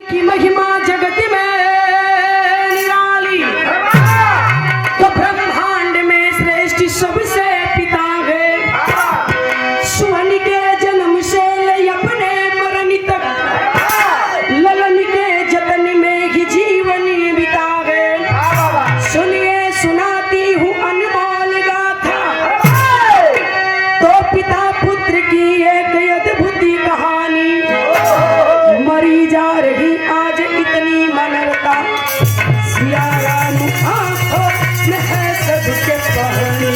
की महिमा जगत में निराली, तो ब्रह्मांड में श्रेष्ठ सबसे पिता है। सुवन के जन्म से ले अपने मरण तक, ललन के जतन में ही जीवन बितावे। सुनिए सुनाती हूँ अनमोल गाथा, तो पिता पुत्र की एक अद्भुत कहानी। मरी जा रही आज इतनी मानवता, सिया राम आंखों में है सबके पानी।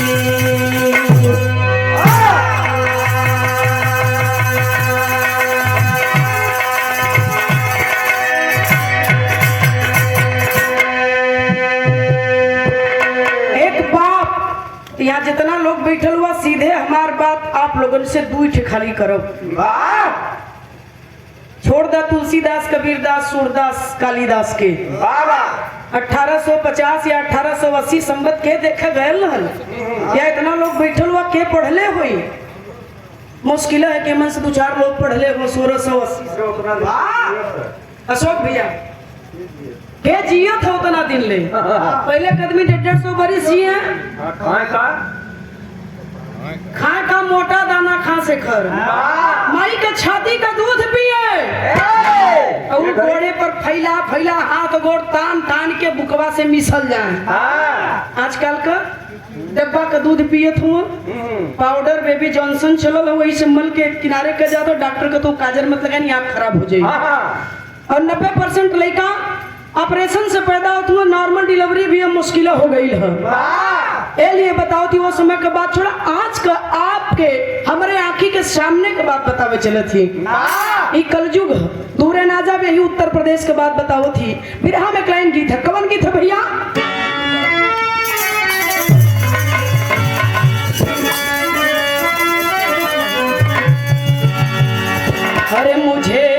यहाँ जितना लोग बैठल हुआ सीधे हमार बात आप लोगों से दूठ खाली करो। छोड़ दा तुलसीदास, कबीरदास, सूरदास, कालिदास के 1850 या 1880 संबत के देखा गए या इतना लोग बैठल हुआ के पढ़ले हुई। मुश्किल है कि मन से 2-4 लोग पढ़ले हो 1680 से उतना। अशोक भैया के जियो था उतना दिन ले, पहले कदमी 150 बरिस जिए। खाए का मोटा दाना खा से खर, माई के छाती का दूध पिए, और घोड़े पर फैला फैला हाथ गोड़ तान तान के बुकवा से मिसल जाए। आजकल का डब्बा का दूध पिए हुआ, पाउडर बेबी जॉनसन चलो लो, वही से मल के किनारे कर जाता डॉक्टर का तो काजर मत लगा नहीं, आँख खराब हो जाएगी। और 90% लड़का ऑपरेशन से पैदा होती है, नॉर्मल डिलीवरी भी मुश्किल हो गई है। लिए बताओ थी वो समय के बाद छोड़ा, आज का आपके हमारे आंखी के सामने के बात बतावे चले थी। ये कलयुग दूरे ना जावे, यही उत्तर प्रदेश के बात बताओ थी। बिरहा में क्लाइन गीत है, कवन गीत है भैया? अरे मुझे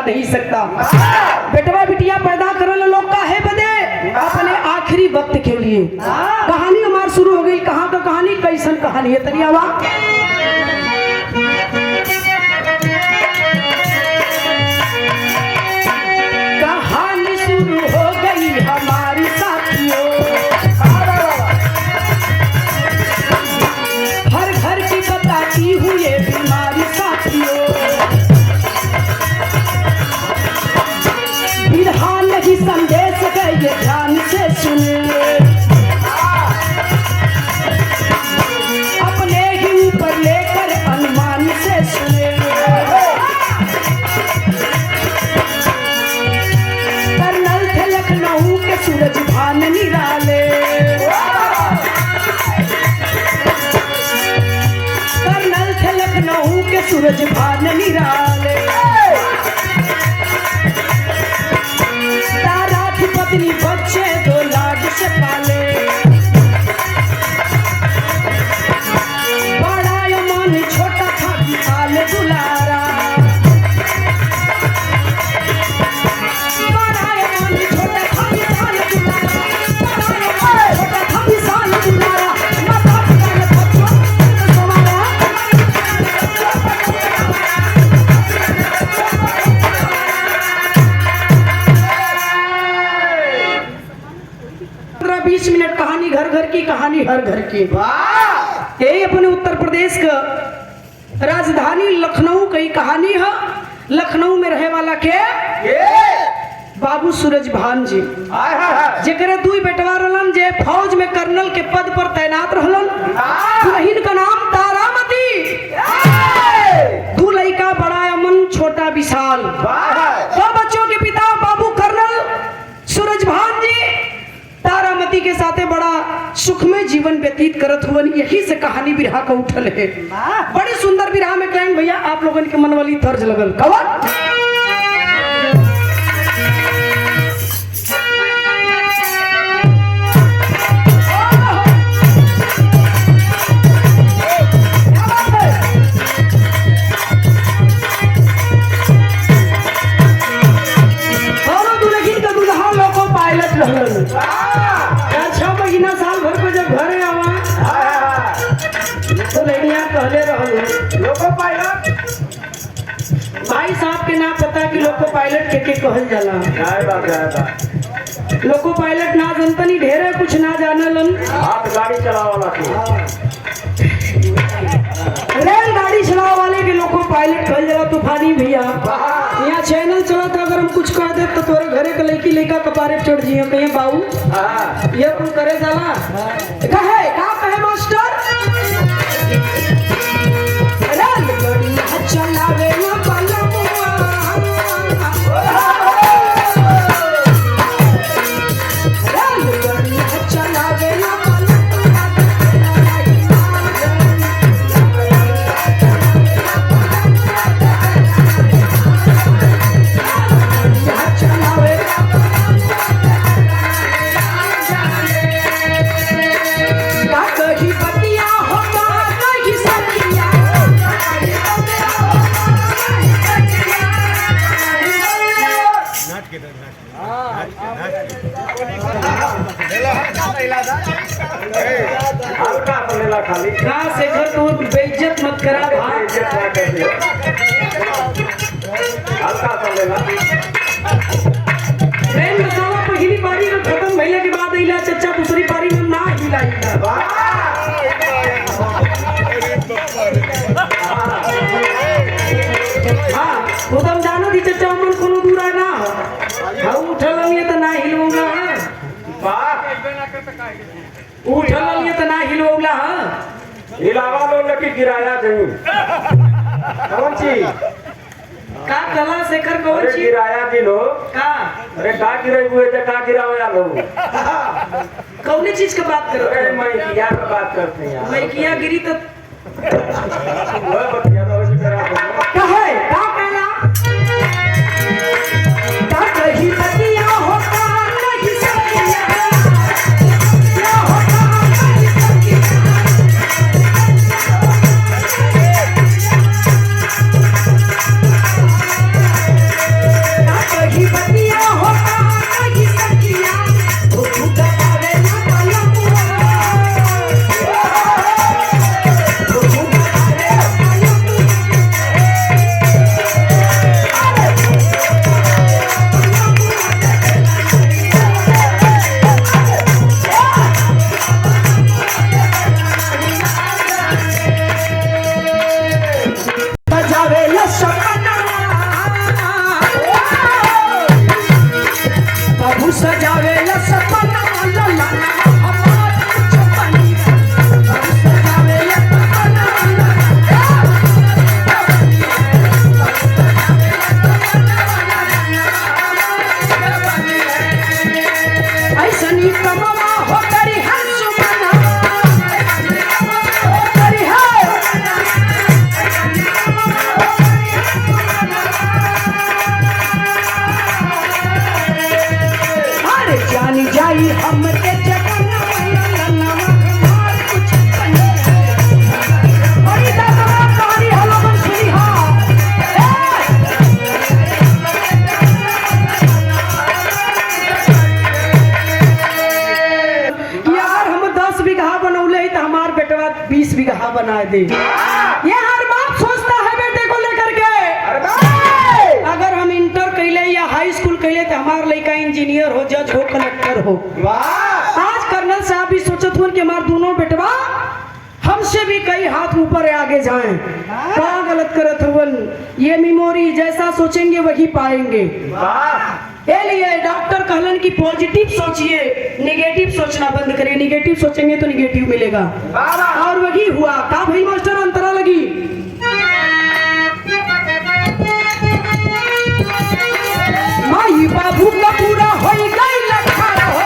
नहीं सकता। बेटवा बिटिया पैदा करो लोग का है बदे अपने आखिरी वक्त के लिए। कहानी हमार शुरू हो गई। कहाँ का कहानी, कैसन कहानी है, तनी आवाज। कहानी शुरू हो गई हमारी साथियों, हर घर की बताती हूँ ये बीमारी साथियों। विधान नहीं संदेश है ये, ध्यान से सुनिए। अपने ही ऊपर लेकर अनुमान से सुने। कर्नल थे लखनऊ के सूरज भान निराले। कर्नल थे लखनऊ के सूरज भान निराले। तारा की पत्नी बच्चे दो लाड से पाले। बड़ा यमान छोटा था विशाल दुलारा। बड़ा यमान छोटा था विशाल दुलारा। बड़ा यमान छोटा था विशाल दुलारा। माता पिता ने बच्चों को संवारा। 15-20 मिनट कहानी, घर घर की कहानी, हर घर की। यही अपने उत्तर प्रदेश का राजधानी लखनऊ की कहानी है। लखनऊ में रहे वाला के बाबू सूरज भान जी, जेकरे दुई बेटवा रहलन, जे फौज में कर्नल के पद पर तैनात रहलन। दुल्हन का नाम तारामती। दो लड़का, बड़ा अमन छोटा विशाल। दो बच्चों के पिता बाबू कर्नल सूरज भान जी तारामती के साथे बड़ा सुखमय जीवन व्यतीत करत हुए। यही से कहानी बिरहा का उठल है। बड़ी सुंदर बिरहा में कहें भैया आप लोगन के मन वाली तर्ज लगल। कवन भाई साहब के ना पता कि लोको पायलट के कहल जाला। लोको पायलट ना जनतनी ढेरे कुछ ना जानलन। आप गाड़ी चलाओ वाला रेलगाड़ी चलाओ वाले के लोको पायलट कहल जाला। तूफानी भैया यहाँ चैनल चला था, अगर हम कुछ कह दे तो तोरे घरे के लड़की लड़का कपारे चढ़ जियो कहीं बाबू ये कुल करे जाला। कहे का कहे मास्टर चलावे ना पलमुआ। चलावे ना खाली से घर तो बेइज्जत मत करा भाई। ट्रेन बतावा पहली पारी में खत्म भइले के बाद इला चच्चा दूसरी पारी में ना हिला। हाँ उदम जानो दी चच्चा मन कोनो दूरा ना हो। उठल लिए तो ना हिलूंगा। उठल लिए तो ना हिलूंगा। हिलावा लो लकी गिराया जमीन कौन चीज का कला शेखर कौन चीज गिराया दिलो का। अरे का गिराई हुए तो का गिरावे आलो कौन चीज की बात करो। अरे मैं किया की बात करते हैं यार। मैं किया गिरी तो वो बतिया तो उसी तरह का है का कहला का कही बतिया होता नहीं सकिया। क्या होता नहीं सकिया। का कही बतिया होता नहीं सकिया। वो खुदा पावे ना पाला 20 बीघा बना दे। ये हर बाप सोचता है बेटे को लेकर के। अगर हम इंटर कैले या हाई स्कूल कैले तो हमार लड़का इंजीनियर हो, जज हो, कलेक्टर हो। आज कर्नल साहब भी सोचत हुए कि हमार दोनों बेटवा हमसे भी कई हाथ ऊपर आगे जाएं। क्या गलत करत हुवन? ये मेमोरी जैसा सोचेंगे वही पाएंगे। ये लिए डॉक्टर कहलन कि पॉजिटिव सोचिए, नेगेटिव सोचना बंद करिए। नेगेटिव सोचेंगे तो नेगेटिव मिलेगा, और वही हुआ। का भाई मास्टर अंतरा लगी। माई बाबू का पूरा हो गई लखा हो।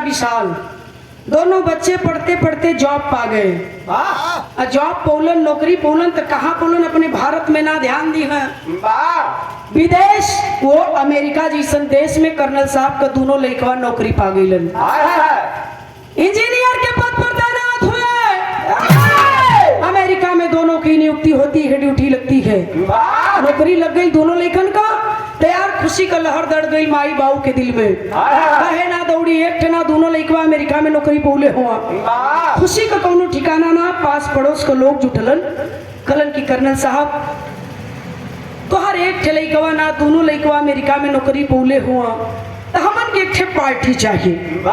विशाल दोनों बच्चे पढ़ते पढ़ते जॉब पा गए। जॉब पौलन, नौकरी पौलन तो कहाँ पौलन, अपने भारत में ना ध्यान दी है, विदेश वो अमेरिका जैसन देश में कर्नल साहब का दोनों लड़का नौकरी पा गई। इंजीनियर के पद पर तैनात हुए। अमेरिका में दोनों की नियुक्ति होती है, ड्यूटी लगती है, नौकरी लग गई दोनों लेखन का। तैयार खुशी का लहर दड़ गई माई बाबू के दिल में। कहे ना दौड़ी एक ना दोनों लड़का अमेरिका में नौकरी पौले हुआ। खुशी का कोनो ठिकाना ना। पास पड़ोस के लोग जुटलन, कलन की कर्नल साहब तो हर एक लड़कवा ना दोनों लड़कवा अमेरिका में नौकरी पौले हुआ, तो हमन के एक पार्टी चाहिए।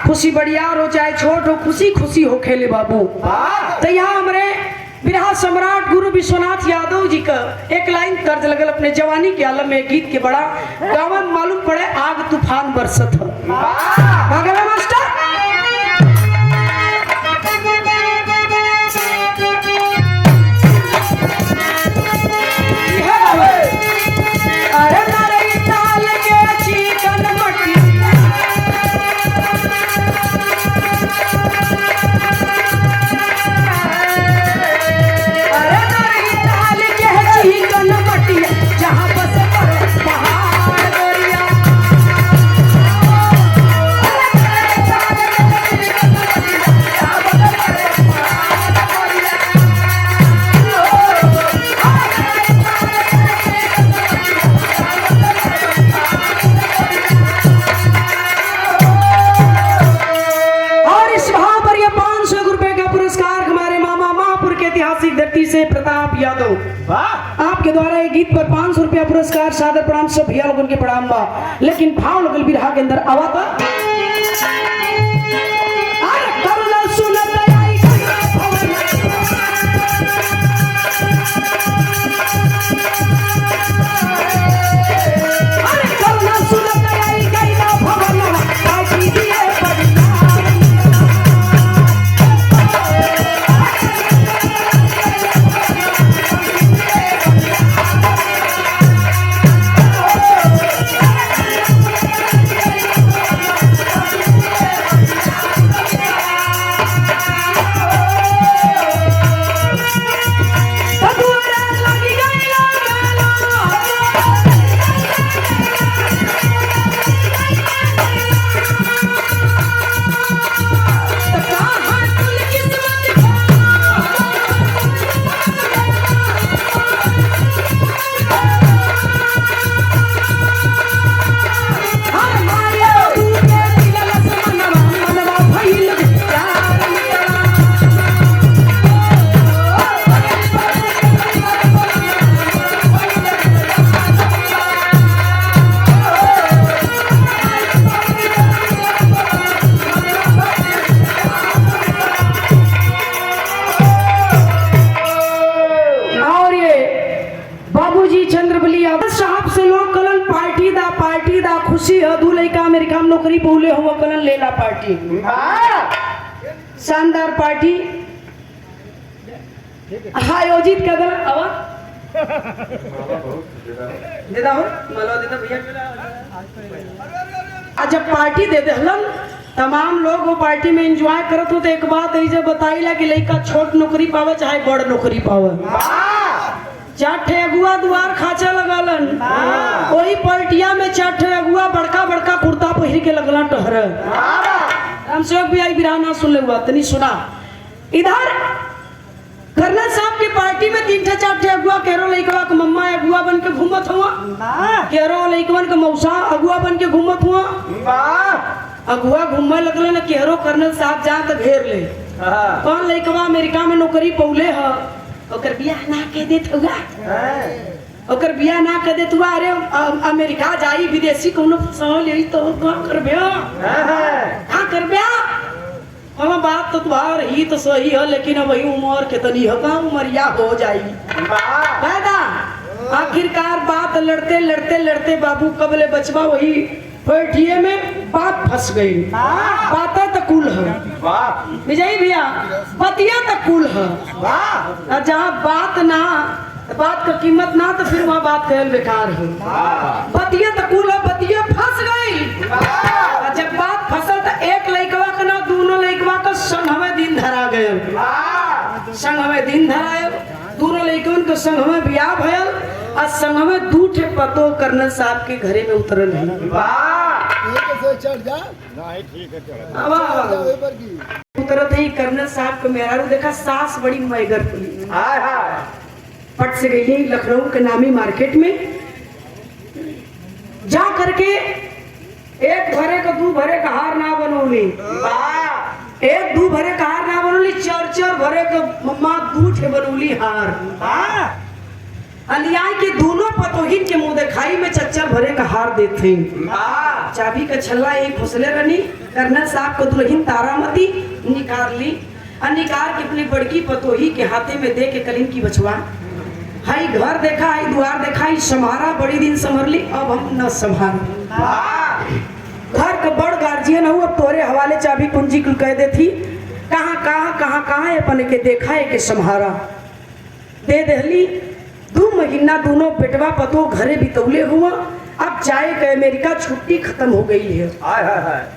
खुशी बड़ियार हो चाहे छोट हो, खुशी खुशी हो खेले बाबू। तो यहाँ हमारे बिरहा सम्राट गुरु विश्वनाथ यादव जी का एक लाइन तर्ज लगल अपने जवानी के आलम में गीत के बड़ा गावन मालूम पड़े आग तूफान बरसत है। मास्टर प्रताप यादव आपके द्वारा एक गीत पर 500 रुपया पुरस्कार सादर प्रणाम सब भैया लोगों के प्रणाम बा। लेकिन भाव लगल बिरहा के अंदर आवा था। अमेरिका में नौकरी पौले हुआ कलन लेला पार्टी शानदार पार्टी आयोजित कदर अब देदा हो मालवा देदा भैया। आज जब पार्टी दे देहलन तमाम लोग वो पार्टी में एंजॉय करत हो तो एक बात है जब बताइला कि लड़का छोट नौकरी पावे चाहे बड़ नौकरी पावे, चार ठे अगुआ दुआर खाचा लगालन, वही पलटिया में चार ठे अगुआ बड़का बड़का कुर्ता पहिर के लगला टहर। हम सब भी आई बिराना सुन ले हुआ तनी सुना। इधर कर्नल साहब की पार्टी में 3 ठे 4 ठे अगुआ केरो लइकवा के मम्मा अगुआ बन के घूमत हुआ, केरो लइकवन के मौसा अगुआ बन के घूमत हुआ। अगुआ घूमे लगले न केरो कर्नल साहब जा त घेर ले। कौन लइकवा अमेरिका में नौकरी पौले ह ओकर बियाह ना के देत हुआ, ओकर बियाह ना के देत हुआ। अरे अमेरिका जाई विदेशी कोनो फसाल यही तो का करबे, का करबे। हाँ बात तो तुम्हार ही तो सही है लेकिन अब वही उम्र कितनी है, कहाँ उमरिया हो जाएगी फायदा। आखिरकार बात लड़ते लड़ते लड़ते बाबू कबले बचवा वही बैठिए में बात फंस गई। बात तकुल है विजय भैया, बतिया तकुल है। जहाँ बात ना बात का कीमत ना तो फिर वहाँ बात कहल बेकार है। बतिया तकुल है, बतिया फंस गई। जब बात फसल तो एक लइकवा का ना दोनों लइकवा का संग हमें दिन धरा गए, संग हमें दिन धराए। दोनों लइकवन के संग हमें बियाह भयल और संग हमें 2 ठे पतो कर्नल साहब के घरे में उतरल है। उतरत ही कर्नल साहब को मेहरारू देखा सास बड़ी मैगर खुली, पट से गई लखनऊ के नामी मार्केट में जा करके एक भरे का 2 भरे का हार ना बनोली, एक 2 भरे का हार ना बनोली, 4 भरे का मम्मा 2 ठे बनोली हार। अलियाई के दोनों पतोहिन के मुंह दिखाई में 4 भरे का हार देते। चाबी का छल्ला एक फसले रनी कर्नल साहब को दुल्हन तारामती निकाल ली और निकाल के अपनी बड़की पतोही के हाथे में दे के कलिन की बचवा। हाई घर देखा, हाई द्वार देखा, हाई संभारा, बड़ी दिन संभर ली, अब हम न संभार। घर का बड़ गार्जियन हो, अब तोरे हवाले चाबी कुंजी कह दे थी। कहाँ अपन के देखा है के संभारा दे दहली। 2 महीना दोनों बेटवा पतो घरे बितौले हुआ। अब जाए के अमेरिका छुट्टी खत्म हो गई है।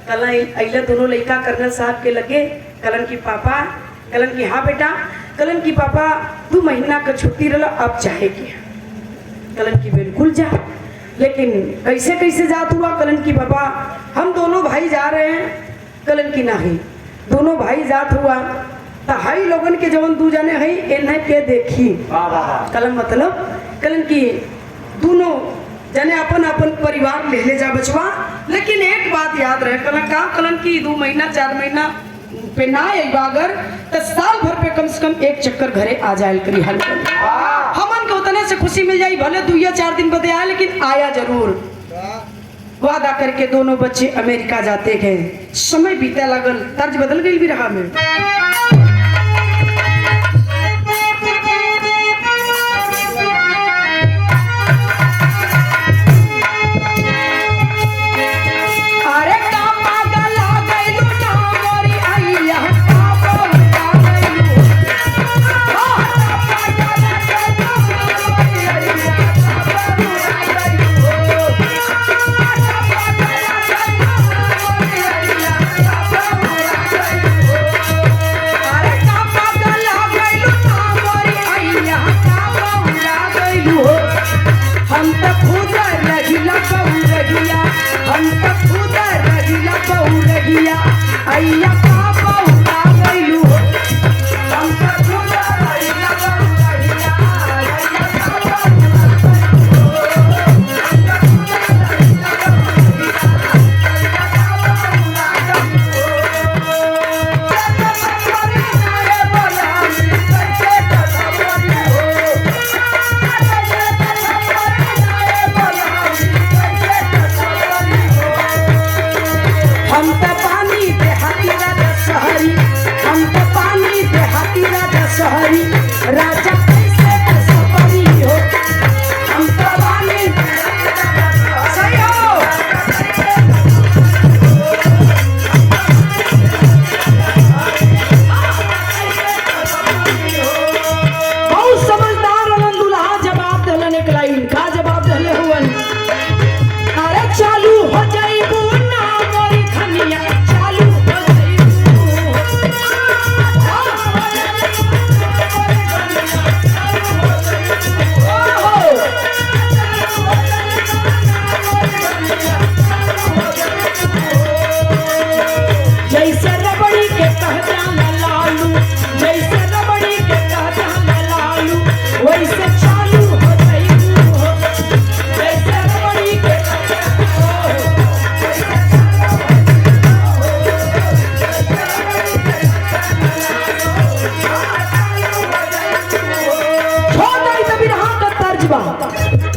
कल अइला दोनों लड़का कर्नल साहब के लगे, कलन की पापा, कलन की हाँ बेटा, कलन की पापा 2 महीना का छुट्टी रहा अब जाएगी। कलन की बिल्कुल जा, लेकिन कैसे कैसे जात हुआ। कलन की पापा हम दोनों भाई जा रहे हैं। कलन की नहीं, दोनों भाई जात हुआ तो हाई लोगन के जवन 2 जने है इन्हें के देखी। कलन मतलब कलन की दोनों जने अपन अपन परिवार ले जा बचवा। लेकिन एक बात याद रहे, कलन की 2 महीना 4 महीना पे ना अगर तो साल भर पे कम से कम 1 चक्कर घरे आ जाए करी। हमन के उतने से खुशी मिल जाए, भले 2 या 4 दिन बदे आया लेकिन आया जरूर। वादा करके दोनों बच्चे अमेरिका जाते गए। समय बीते लगल, तर्ज बदल गई भी रहा में।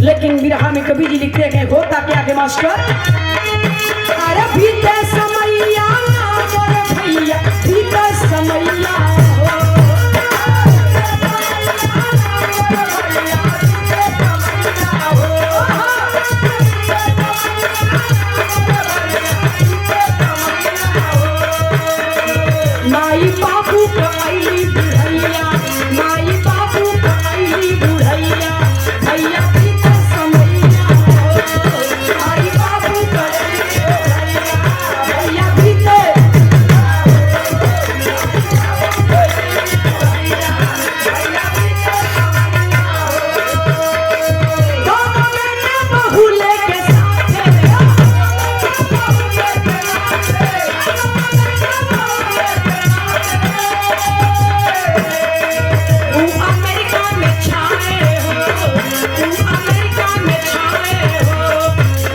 लेकिन बिरहा में कवि जी लिखते हैं होता क्या है मास्टर। अरे बीते समैया मोर भैया बीते समैया माई बाबू का आईली बुढ़ैया माई बाबू का आईली बुढ़ैया भैया बीते समैया माई बाबू का आईली बुढ़ैया भैया बीते दोनों बेटे बहू लेके अमेरिका में छाए हो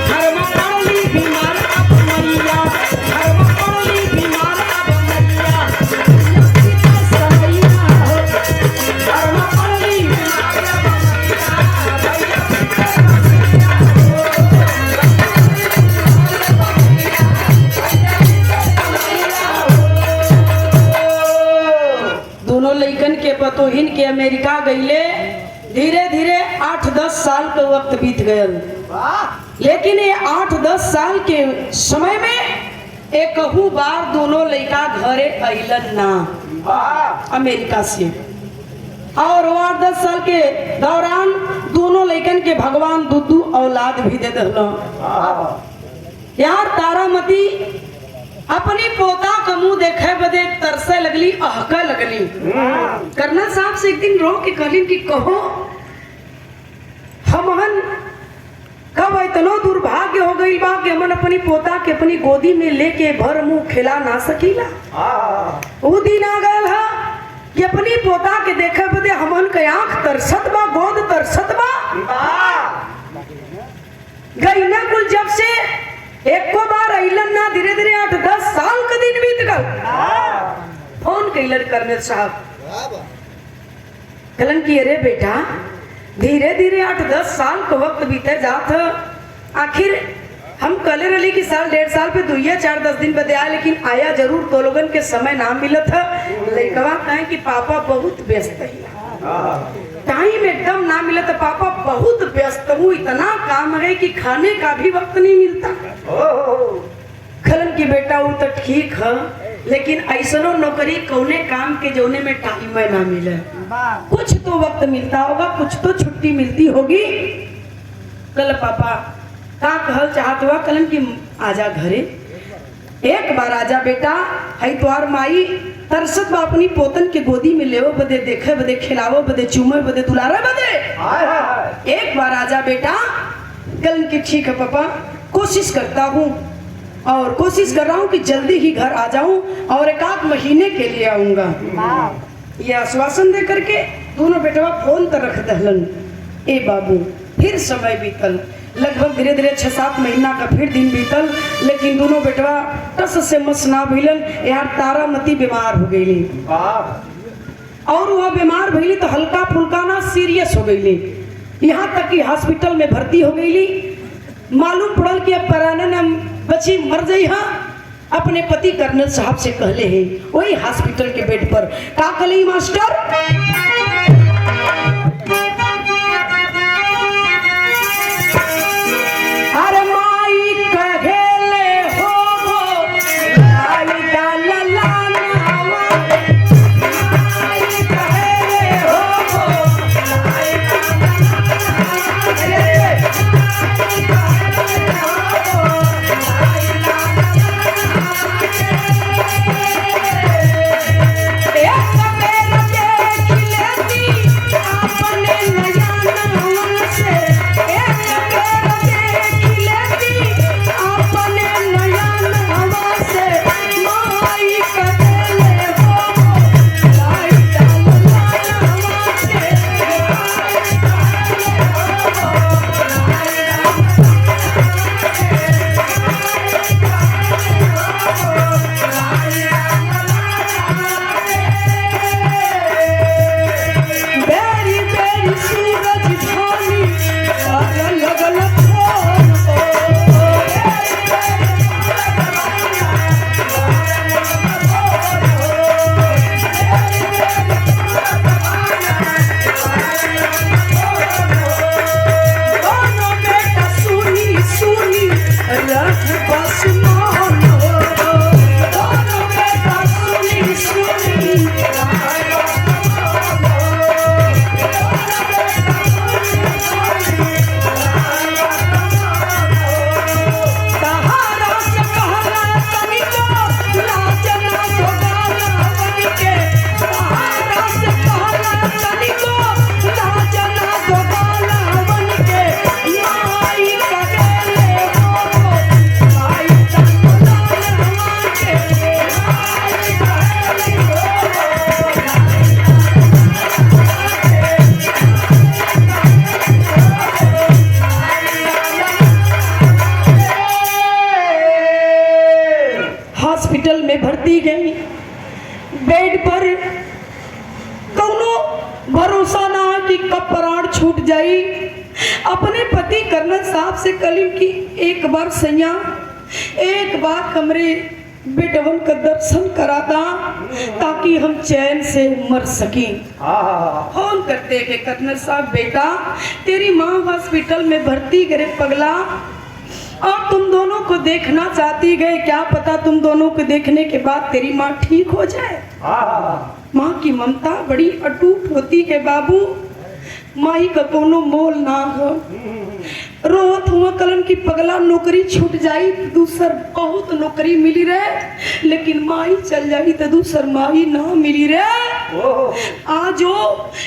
घर में पड़ली बीमार अब मैया घर में पड़ली बीमार अब मैया बीते समैया हो घर में पड़ली बीमार अब मैया भैया दोनों लइकन के पतोहिन के अमेरिका गईले धीरे धीरे 8-10 साल के वक्त बीत गयल। लेकिन ये 8-10 साल के समय में एकहू बार दोनों लइका घरे अइलन ना अमेरिका से। और 8-10 साल के दौरान दोनों लइकन के भगवान दूधू औलाद भी दे दिल। यार तारामती अपनी पोता का मुंह देखे बदे तरसे लगली अहका लगली। कर्नल साहब से एक दिन रो के कहलिन कि कहो हमन कब इतना दुर्भाग्य हो गई बा कि हमन अपनी पोता के अपनी गोदी में लेके भर मुंह खिला ना सकीला। वो दिन आ गयल है कि अपनी पोता के देखे बदे हमन के आंख तरसत बा गोद तरसत बा। गई ना कुल जब से एको बार अइलन ना धीरे धीरे 8-10 साल का दिन बीत गल। फोन कैलन कर्नल साहब कहलन कि अरे बेटा धीरे धीरे 8-10 साल का वक्त बीते जात। आखिर हम कले रही कि साल 1.5 साल पे 2-4-10 दिन बदे आया, लेकिन आया जरूर तो लोगन के समय ना मिलत है। लइकवा कहे कि पापा बहुत व्यस्त है, टाइम एकदम ना मिला तो पापा बहुत व्यस्त हूँ, इतना काम है कि खाने का भी वक्त नहीं मिलता। खलन की बेटा वो तो ठीक है, लेकिन ऐसनो नौकरी कौने काम के जोने में टाइम ना मिले। कुछ तो वक्त मिलता होगा, कुछ तो छुट्टी मिलती होगी। कल पापा का कहल चाहत हुआ कलन की आजा घरे, एक बार आजा बेटा। है तोहार माई तरसत बा अपनी पोतन के गोदी में लेवो बदे, देखे बदे, खिलावो बदे, चूमे बदे, दुलारे बदे। एक बार आजा बेटा। कलन की ठीक है पापा, कोशिश करता हूँ और कोशिश कर रहा हूँ कि जल्दी ही घर आ जाऊं और 1-8 महीने के लिए आऊंगा। ये आश्वासन दे करके दोनों बेटवा फोन तर रख दहलन। ए बाबू फिर समय बीतल, लगभग धीरे धीरे 6-7 महीना का फिर दिन बीतल, लेकिन दोनों बेटवा टस से मस ना भइलन। यार तारामती बीमार हो गई और वह बीमार भइली तो हल्का फुल्का ना सीरियस हो गई। यहाँ तक कि हॉस्पिटल में भर्ती हो गई। मालूम पड़ल कि अब पराने ने बच्ची मर गई। हाँ अपने पति कर्नल साहब से कहले हैं वही हॉस्पिटल के बेड पर का कहली मास्टर। अरे माई कहेले हो लाई डाला लानावा, माई कहेले हो लाई डाला चली गई। बेड पर कौनो भरोसा ना कि कब प्राण छूट जाई। अपने पति कर्नल साहब से कली की एक बार सैया, एक बार कमरे बेटवन का दर्शन कराता ताकि हम चैन से मर सकें। फोन करते कि कर्नल साहब बेटा तेरी माँ हॉस्पिटल में भर्ती करे पगला, और तुम दोनों को देखना चाहती गए, क्या पता तुम दोनों को देखने के बाद तेरी माँ ठीक हो जाए। माँ की ममता बड़ी अटूट होती है बाबू, माई का कोनो मोल ना हो। रोवत हुआ कलन की पगला नौकरी छूट जाई, दूसर बहुत नौकरी मिली रहे, लेकिन माई चल जाई तो दूसर माई ना मिली रहे। आजो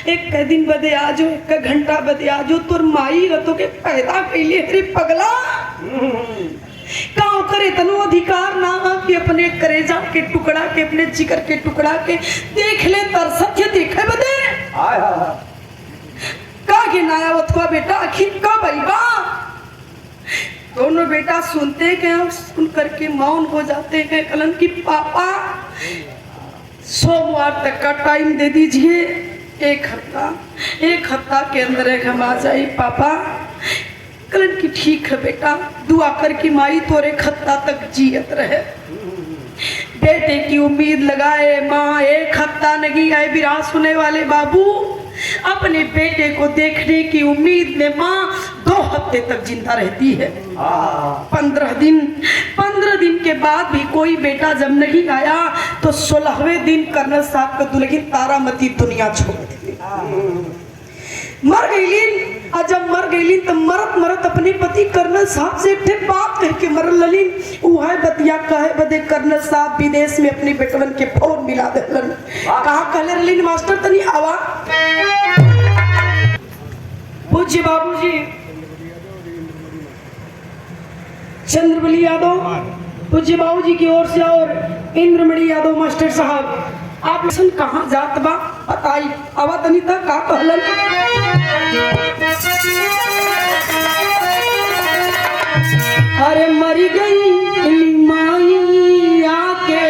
एक दिन बदे, आजो एक घंटा बदे, आजो तोर माई रतो के पैदा कैले रे पगला। काव करे तनो अधिकार ना कि अपने करेजा के टुकड़ा के, अपने जिगर के टुकड़ा के देख ले तरसत के देखे बदे का गिनायावत का बेटा आखिर का बा। दोनों बेटा सुनते हैं, सुन करके मौन हो जाते हैं। कलन की पापा सोमवार तक का टाइम दे दीजिए, एक हफ्ता के अंदर हम आ जाए पापा। कलन की ठीक है बेटा, दुआ कर की माई तोरे हफ्ता तक जियत रहे। बेटे की उम्मीद लगाए माँ, एक हफ्ता नहीं आए बिरा सुने वाले बाबू, अपने बेटे को देखने की उम्मीद में माँ 2 हफ्ते तक जिंदा रहती है। 15 दिन के बाद भी कोई बेटा जब नहीं आया तो 16वें दिन कर्नल साहब का दुल्हन तारामती दुनिया छोड़ दी, मर गई। और जब मर गई तो मरत अपने पति कर्नल साहब से एक बात कह के मर ललिन। वह बतिया कहे बदे कर्नल साहब विदेश में अपनी बेटवन के फोन मिला देलन। कहा कहले ललिन मास्टर तनी आवा। पूज्य बाबूजी चंद्रबली यादव, पूज्य बाबूजी की ओर से, और इंद्रमणि यादव मास्टर साहब, आप लसन कहाँ जात बा बताई। आवा तनी तक का कहलन। अरे मरी गई माई आके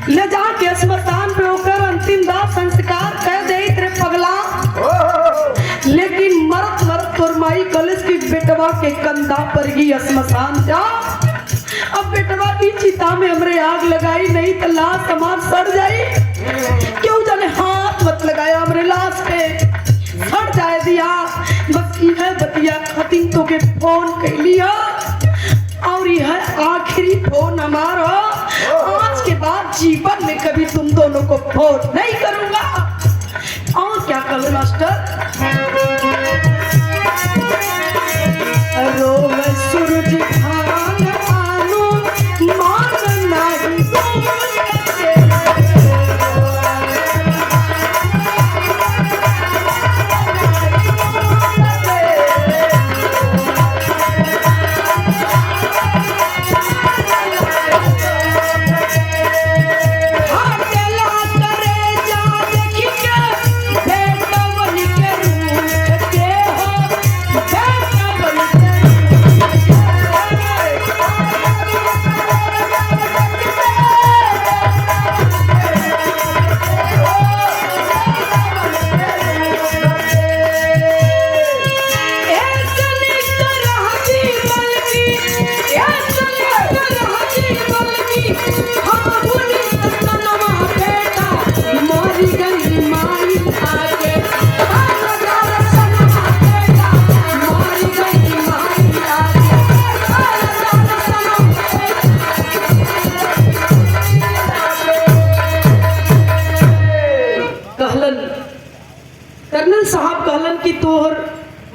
ले जाके स्मशान पे होकर अंतिम दाह संस्कार कर दे तेरे पगला। लेकिन मरत तोर माई कलश की बेटवा के कंधा पर ही स्मशान जा। अब बेटवा की चिता में हमरे आग लगाई, नहीं तो लाश हमार सड़ जाई। क्यों जाने हाथ मत लगाया हमरे लाश पे, सड़ जाए दिया। बस यह बतिया खतिन तो के फोन कर लिया, और यह आखिरी फोन हमारा। आज के बाद जीवन में कभी तुम दोनों को फोन नहीं करूंगा। और क्या करूं मास्टर? रोग सूरज खान आनू मान नहीं कर्नल साहब कहलन कि तोहर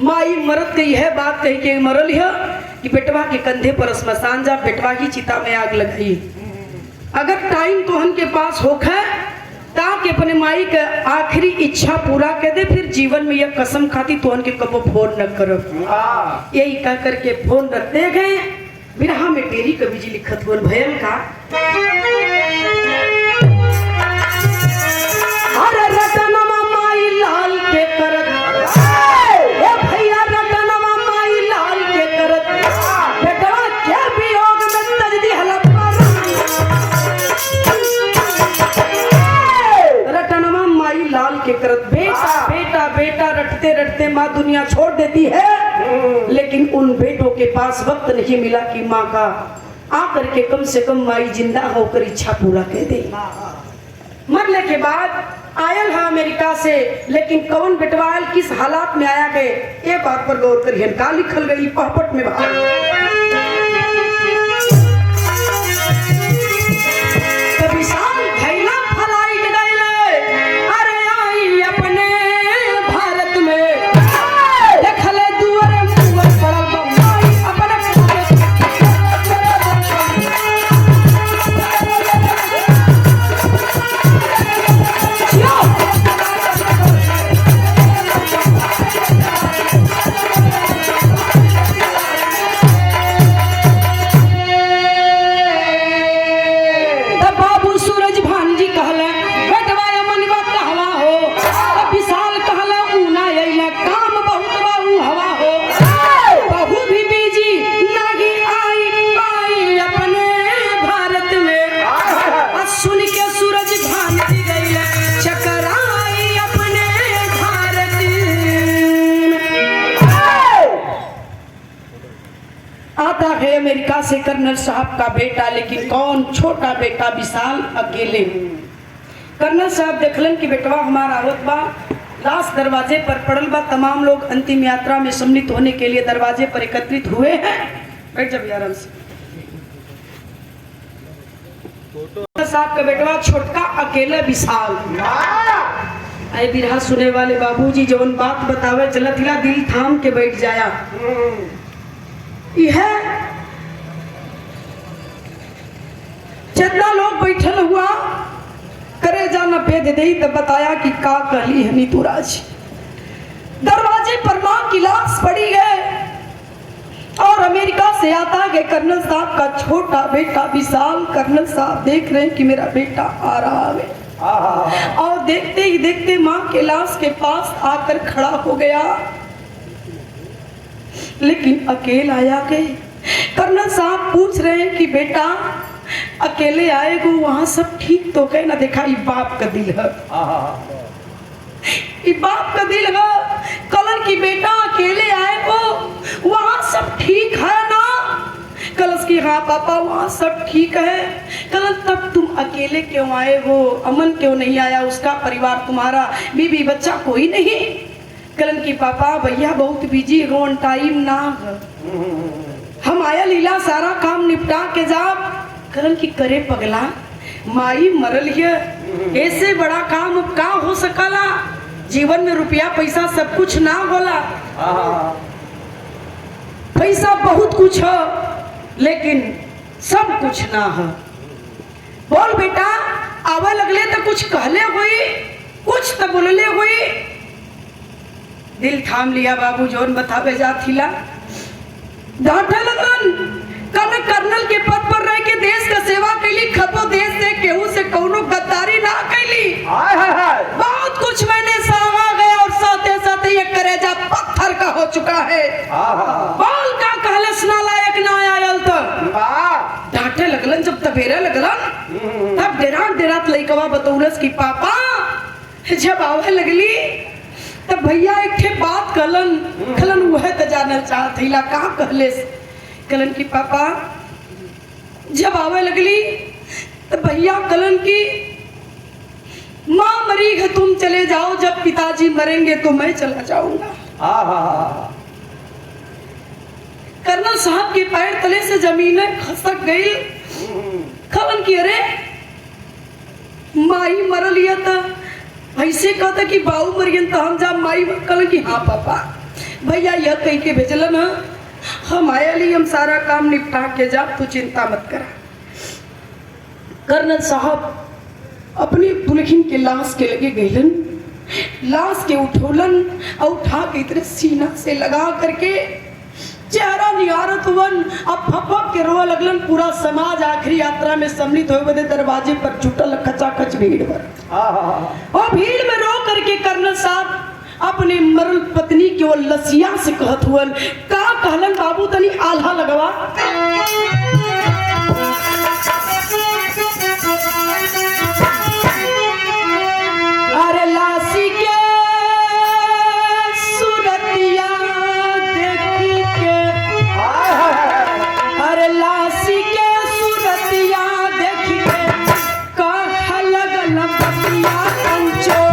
माई मरद के यह बात कही के मरल है कि बेटवा के कंधे पर स्मशान जा, बेटवा की चिता में आग लगाई। अगर टाइम तोहन के पास होखे ताकि अपने माई के आखिरी इच्छा पूरा कर दे, फिर जीवन में यह कसम खाती तोहन के कबो फोन न करो। यही कह करके फोन रखते गए। बिरहा में टेरी कवि जी लिखत बोल भयल का अरे रतनवा माई लाल के करत, ए भैया रतनवा माई लाल के करत, बेटवा क्या वियोग में तज दिहला पर। रतनवा माई लाल के करत, बेटा बेटा बेटा रटते रटते माँ दुनिया छोड़ देती है, लेकिन उन बेटों के पास वक्त नहीं मिला कि माँ का आकर के कम से कम माई जिंदा होकर इच्छा पूरा कर दे। मरने के बाद आयल है अमेरिका से, लेकिन कौन बेटवाल किस हालात में आया गए ये बात पर गौर करिए। का लिखल गई पहपट में कभी साल भैला फ्लाइट गए, अरे आई अपने भारत में देखले दुआरे मुंह पड़ल बम्बई अपने अमेरिका से कर्नल साहब का बेटा, लेकिन कौन छोटा बेटा विशाल अकेले। कर्नल साहब देखलन कि बेटवा हमारा आवत बा, लाश दरवाजे पर पड़ल बा, तमाम लोग अंतिम यात्रा में सम्मिलित होने के लिए दरवाजे पर एकत्रित हुए हैं। बैठ जा आराम से। साहब का बेटवा छोटका अकेले विशाल। आए बिरहा सुने वाले बाबूजी जवन बात बतावे चलत हिला दिल थाम के बैठ जाया। यह जितना लोग बैठल हुआ करे जाना पे दे दी, तब बताया कि का कहली हनी तू राज। दरवाजे पर मां की लाश पड़ी है और अमेरिका से आता है कर्नल साहब का छोटा बेटा विशाल। कर्नल साहब देख रहे हैं कि मेरा बेटा आ रहा है, और देखते ही देखते मां के लाश के पास आकर खड़ा हो गया, लेकिन अकेले आया गए। कर्नल साहब पूछ रहे हैं कि बेटा अकेले आए गो, वहां सब ठीक तो कहे ना। देखा ये बाप का दिल है, ये बाप का दिल है। कलन की बेटा अकेले आए गो, वहां सब ठीक है ना। कलश की हाँ पापा वहां सब ठीक है। कलन तब तुम अकेले क्यों आए हो, अमन क्यों नहीं आया, उसका परिवार तुम्हारा बीबी बच्चा कोई नहीं। कलन की पापा भैया बहुत बिजी हो, टाइम ना हम आया लीला सारा काम निपटा के जाब। कलन की करे पगला माई मरल है, ऐसे बड़ा काम अब का हो सकला। जीवन में रुपया पैसा सब कुछ ना होला, पैसा बहुत कुछ है लेकिन सब कुछ ना है। बोल बेटा आवे लगले तो कुछ कहले हुई, कुछ तो बोलले हुई। दिल थाम लिया बाबू जोन बतावे जाथिला। डांटे लगन कल कर्नल के पद पर रह के देश का सेवा कैली, खतो देश से केहू से कौनो गद्दारी ना कैली। बहुत कुछ मैंने सहा गया और साथे साथे ये करेजा पत्थर का हो चुका है। बोल का कहले सुना लायक ना आयल तो डांटे लगलन। जब तबेरे लगलन तब डेरात डेरात लइकवा बतौलस की पापा जब आवे लगली तब भैया एक ठे बात कलन। कलन वह तो जानल चाहत हिला का कहले। कलन की पापा जब आवे लगली तो भैया कलन की माँ मरी है तुम चले जाओ, जब पिताजी मरेंगे तो मैं चला जाऊंगा। कर्नल साहब के पैर तले से जमीन खसक गई। कलन की अरे माई मर लिया था ऐसे कहता कि बाबू मरियन तो हम जा माई कल कि हाँ पापा भैया यह कह के भेजलन हम आया ली हम सारा काम निपटा के जा तू चिंता मत करा। कर्नल साहब अपनी दुल्हन के लाश के लगे गईलन, लाश के उठोलन और उठा के इतने सीना से लगा करके चेहरा निहारत हुवन। अब फपक के रोआ लगलन। पूरा समाज आखिरी यात्रा में सम्मिलित हो बदे दरवाजे पर जुटल खचाखच भीड़ पर और भीड़ में रो करके कर्नल साहब अपने मरल पत्नी के वो लसिया से कहत हुवन का कहलन बाबू तनी आल्हा लगवा। अरे लासी के सूरतिया देखी के, अरे लासी के सूरतिया देखी के कह लगन बतिया कंचो।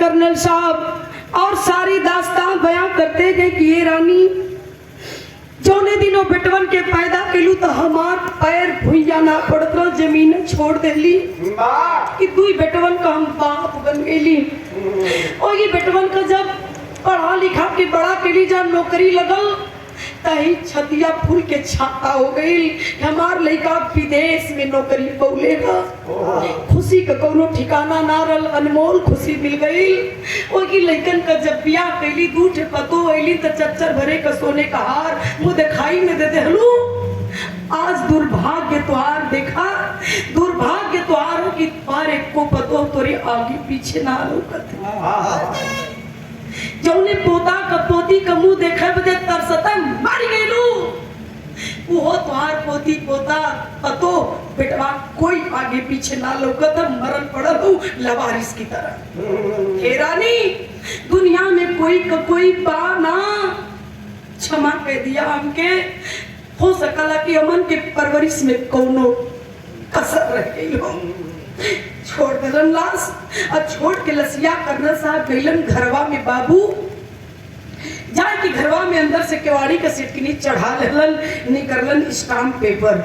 कर्नल साहब और सारी दास्तान बयां करते गए कि ये रानी जौने दिनों बेटवन के पैदा कैलू तो हमार पैर भुइया ना पड़त रहो, जमीन छोड़ देली कि दुई बेटवन का हम बाप बन गईली। और ये बेटवन का जब पढ़ा लिखा के बड़ा कैली, जब नौकरी लगल तही छतिया फूल के छाता हो गई। हमार लड़का विदेश में नौकरी पौलेगा, खुशी का कोनो ठिकाना ना रल, अनमोल खुशी मिल गई। ओकी लड़कन का जब बियाह कैली, दूठे पतो ऐली तो चच्चर भरे का सोने का हार मुँह दिखाई में दे देहलू। आज दुर्भाग्य तुहार देखा, दुर्भाग्य तुहार हो कि तुम्हारे को पतो तोरे आगे पीछे ना लौकत। जौने पोता का पोती का मुंह देखे बदे तरसता मर गईलू, वो तुहार पोती पोता पतो बेटवा कोई आगे पीछे ना लौकत, मरल पड़ल हो लवारिस की तरह। हे रानी, दुनिया में कोई का कोई बा ना, क्षमा कह दिया हमके। हो सकला कि अमन के परवरिश में कोनो कसर रह गई हो। छोड़ दलन लाश और छोड़ के लसिया करना साहब गईलन घरवा में बाबू, जाए कि घरवा में अंदर से केवाड़ी का सिटकिनी चढ़ा लेलन, निकललन स्टाम्प पेपर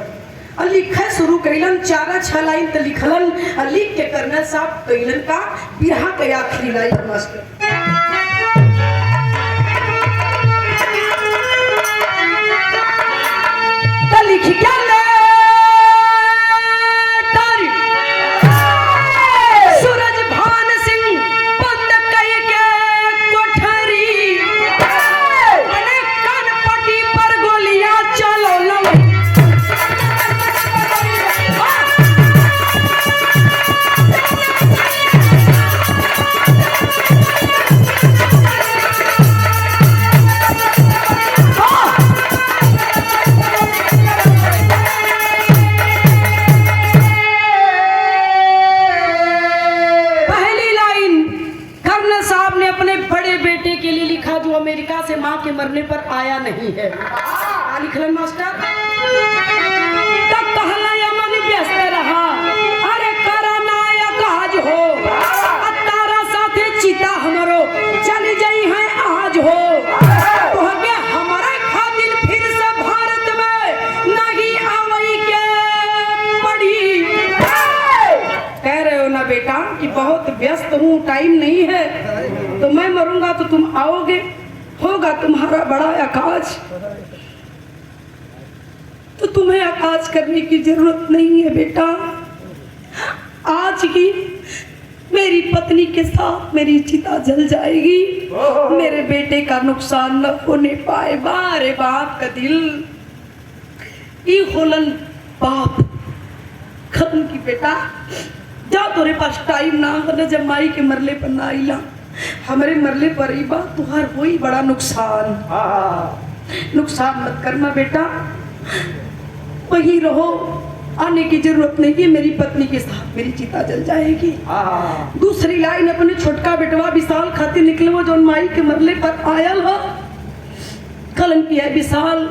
और लिखे शुरू कइलन। 4-6 लाइन तो लिखलन और लिख के करना साहब कइलन का बिरहा के आखिरी लाइन मास्टर। तो लिख क्या ले सूरज भान सिंह बंद कई के कोठरी, बड़े कनपटी पर गोलियां चलो लो। अमेरिका से मां के मरने पर आया नहीं है। लिखलन मास्टर तब कहला यमन व्यस्त रहा, अरे करना या काज हो, तारा साथे चिता हमरो चली जाई है आज हो। तो हगे हमारे खातिर फिर से भारत में नहीं आवई के पड़ी। कह रहे हो ना बेटा कि बहुत व्यस्त हूँ, टाइम नहीं है, तो मैं मरूंगा तो तुम आओगे, होगा तुम्हारा बड़ा आकाश, तो तुम्हें आकाश करने की जरूरत नहीं है बेटा। आज ही मेरी पत्नी के साथ मेरी चिता जल जाएगी, मेरे बेटे का नुकसान न होने पाए। बारे बाप का दिल ई होलन बाप खत्म की बेटा, जा तोरे पास टाइम ना हो, जब माई के मरले पर ना आईला, हमारे मरले पर ही बात तुहार वही बड़ा नुकसान। नुकसान मत करना बेटा, वही रहो, आने की जरूरत नहीं है, मेरी पत्नी के साथ मेरी चिता जल जाएगी। दूसरी लाइन अपने छोटका बेटवा विशाल खातिर निकलवो जो माई के मरले पर आयल हो। कलम की है विशाल,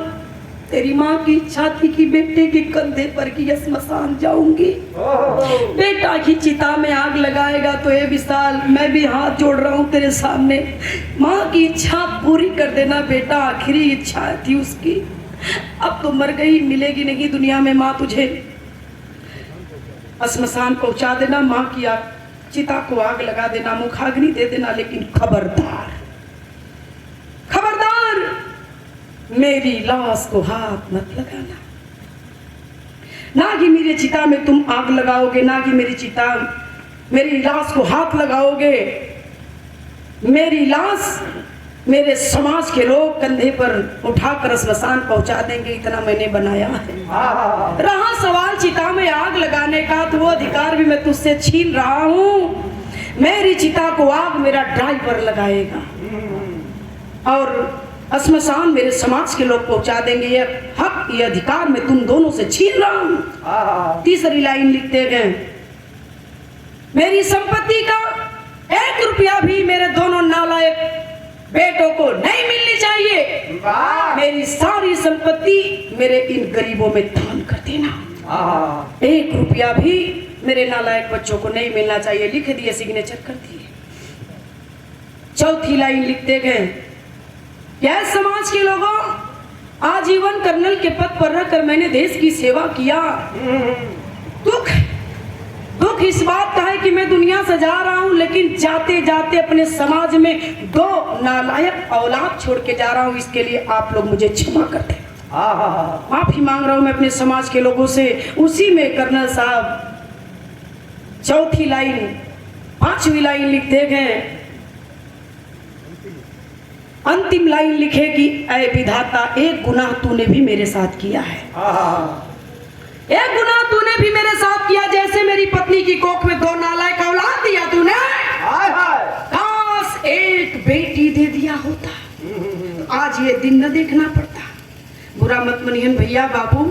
तेरी माँ की इच्छा थी कि बेटे के कंधे पर की स्मशान जाऊंगी, बेटा की चिता में आग लगाएगा तो ये विशाल मैं भी हाथ जोड़ रहा हूँ तेरे सामने, माँ की इच्छा पूरी कर देना बेटा, आखिरी इच्छा थी उसकी, अब तो मर गई, मिलेगी नहीं दुनिया में माँ तुझे, स्मशान पहुंचा देना, माँ की चिता को आग लगा देना, मुखाग्नि दे देना, लेकिन खबरदार खबरदार मेरी लाश को हाथ मत लगाना। ना कि मेरी चिता में तुम आग लगाओगे, ना कि मेरी लाश को हाथ लगाओगे। मेरी लाश मेरे समाज के लोग कंधे पर उठाकर स्मशान पहुंचा देंगे, इतना मैंने बनाया है। रहा सवाल चिता में आग लगाने का, तो वो अधिकार भी मैं तुझसे छीन रहा हूँ। मेरी चिता को आग मेरा ड्राइवर लगाएगा और स्मशान मेरे समाज के लोग पहुंचा देंगे। ये हक, ये अधिकार मैं तुम दोनों से छीन रहा हूं। तीसरी लाइन लिखते गए, मेरी संपत्ति का 1 रुपया भी मेरे दोनों नालायक बेटों को नहीं मिलनी चाहिए। मेरी सारी संपत्ति मेरे इन गरीबों में दान कर देना। 1 रुपया भी मेरे नालायक बच्चों को नहीं मिलना चाहिए। लिख दिए, सिग्नेचर कर दिए। चौथी लाइन लिखते गए, यह समाज के लोगों, आजीवन कर्नल के पद पर रहकर मैंने देश की सेवा किया। दुख इस बात का है कि मैं दुनिया से जा रहा हूं, लेकिन जाते जाते अपने समाज में 2 नालायक औलाद छोड़ के जा रहा हूं। इसके लिए आप लोग मुझे क्षमा कर दें, माफी मांग रहा हूं मैं अपने समाज के लोगों से। उसी में कर्नल साहब चौथी लाइन 5वीं लाइन लिखते गए, अंतिम लाइन लिखे कि ऐ विधाता, एक गुनाह तूने भी मेरे साथ किया है। एक गुनाह तूने भी मेरे साथ किया, जैसे मेरी पत्नी की कोख में 2 नालायक का औलाद दिया तूने। हाय हाय काश एक बेटी दे दिया होता, आज ये दिन न देखना पड़ता। बुरा मत मनिहन भैया बाबू,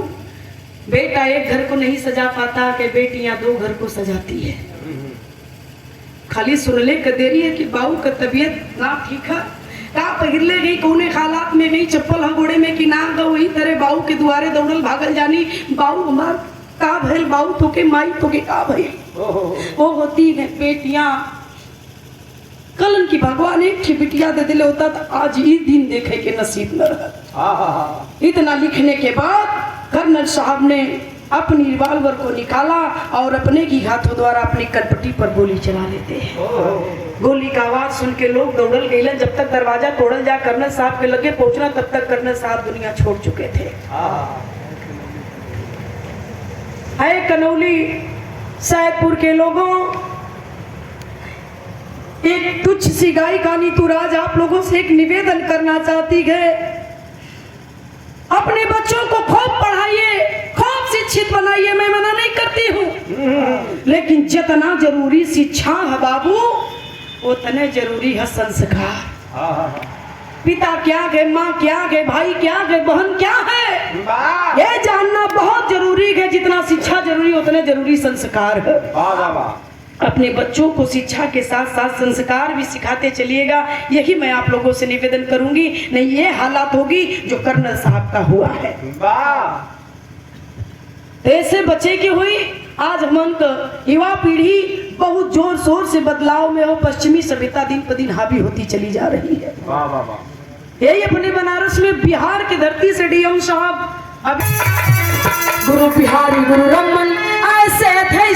बेटा एक घर को नहीं सजा पाता कि बेटियां 2 घर को सजाती है। खाली सुनले के देरी है कि बाबू का तबीयत ना ठीक है, का पहिरले गई कौने हालात में गई, चप्पल हा गोड़े में कि ना गो, वही तरह बाबू के दुआरे दौड़ल भागल जानी, बाबू हमार का भइल, बाबू तो के माई तो के का भइल। वो होती है बेटियां, कलन की भगवान एक की बिटिया दे दिले होता तो आज ये दिन देखे के नसीब न रहा। इतना लिखने के बाद कर्नल साहब ने अपनी रिवाल्वर को निकाला और अपने ही हाथों द्वारा अपनी कनपटी पर गोली चला लेते हैं। गोली का आवाज सुन के लोग दौड़ल गए। जब तक दरवाजा तोड़ल जा कर्नल साहब के लगे पहुंचना, तब तक कर्नल साहब दुनिया छोड़ चुके थे। है कनौली सैदपुर के लोगों, एक तुच्छ सी गाय कानी तुराज आप लोगों से एक निवेदन करना चाहती है, अपने बच्चों को खूब पढ़ाइए, खूब शिक्षित बनाइए, मैं मना नहीं करती हूँ, लेकिन जितना जरूरी शिक्षा है बाबू उतने जरूरी है संस्कार। पिता क्या है, माँ क्या है, भाई क्या है, बहन क्या है, ये जानना बहुत जरूरी है। जितना शिक्षा जरूरी उतने जरूरी संस्कार है। अपने बच्चों को शिक्षा के साथ साथ संस्कार भी सिखाते चलिएगा, यही मैं आप लोगों से निवेदन करूंगी। नहीं ये हालात होगी जो कर्नल साहब का हुआ है। ऐसे बच्चे की हुई आज मन का युवा पीढ़ी बहुत जोर शोर से बदलाव में हो, पश्चिमी सभ्यता दिन पर दिन हावी होती चली जा रही है। यही अपने बनारस में बिहार की धरती से डीएम साहब, अब गुरु बिहारी गुरु रमन ऐसे थे